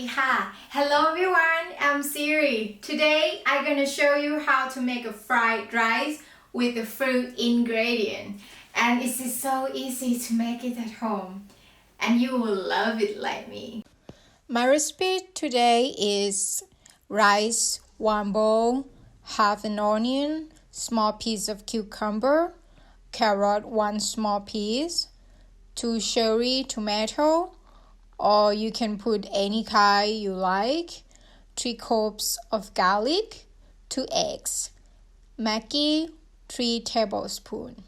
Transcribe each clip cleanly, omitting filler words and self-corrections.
ดีค่ะ Hello everyone, I'm Siri. Today I'm gonna show you how to make a fried rice with the fruit ingredient. And it is so easy to make it at home. And you will love it like me. My recipe today is rice, 1 bowl, half an onion, small piece of cucumber, carrot, 1 small piece, 2 cherry tomato, or you can put any kind you like, 3 cloves of garlic, 2 eggs, Maggi, 3 tablespoons.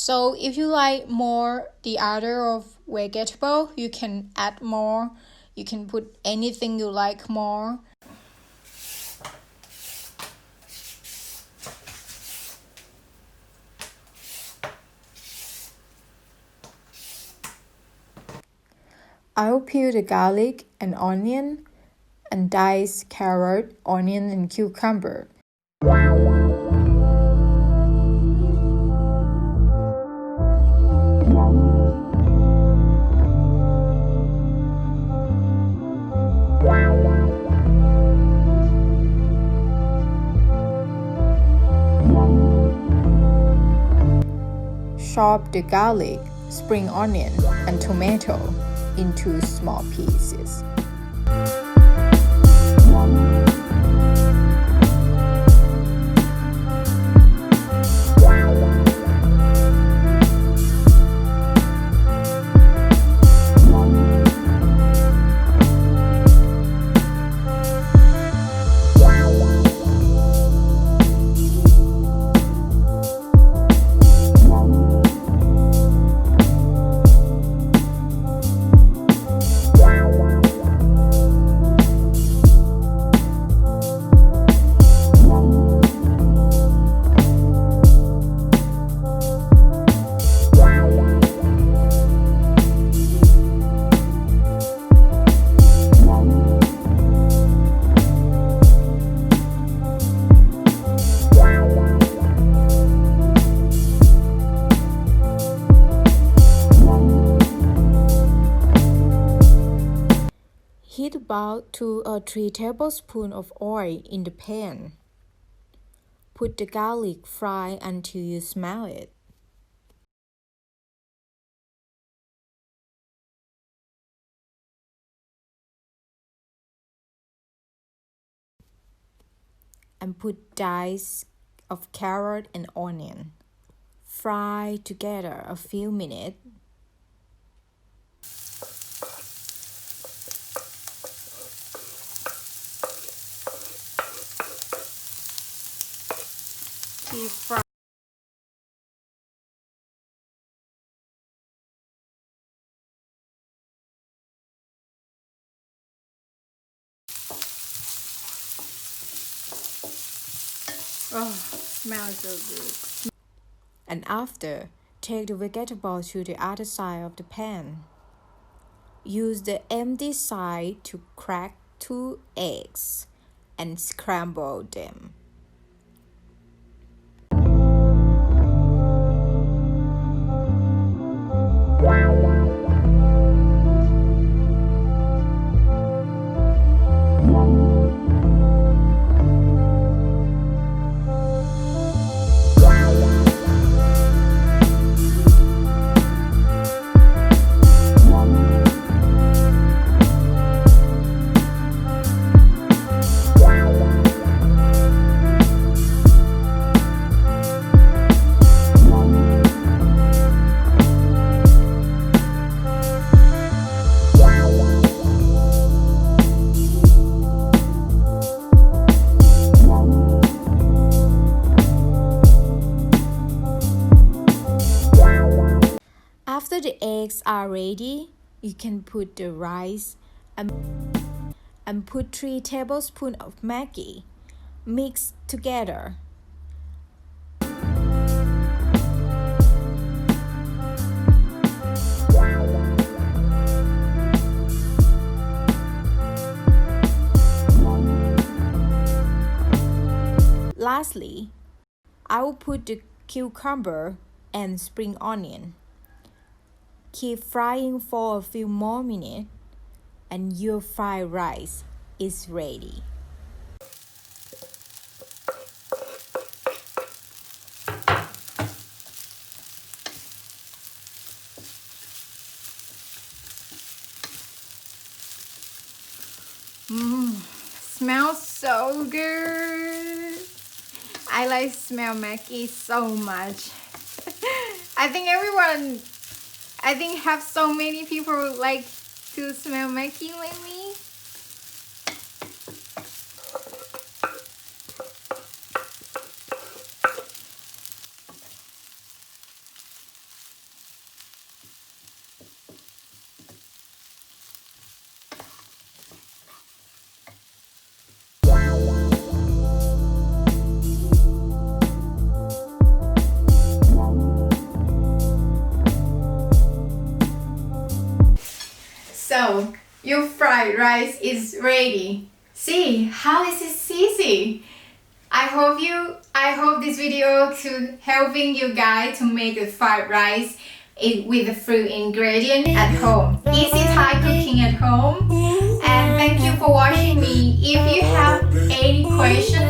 So if you like more the other of vegetable, you can add more. You can put anything you like more. I'll peel the garlic and onion and dice carrot, onion, and cucumber. Chop the garlic, spring onion, and tomato into small pieces. Heat about 2 or 3 tablespoons of oil in the pan. Put the garlic fry until you smell it. And put dice of carrot and onion. Fry together a few minutes. Keep frying. Oh, smells so good. And after, take the vegetable to the other side of the pan. Use the empty side to crack 2 eggs and scramble them. After the eggs are ready, you can put the rice and put 3 tablespoons of Maggi. Mix together. Lastly, I will put the cucumber and spring onion. Keep frying for a few more minutes. and your fried rice is ready. Smells so good. I like smell Maggi so much. I think have so many people like to smell Maggi like me. So your fried rice is ready. See how is it easy? I hope this video to helping you guys to make a fried rice with the fruit ingredient at home. Easy Thai cooking at home. And thank you for watching me. If you have any questions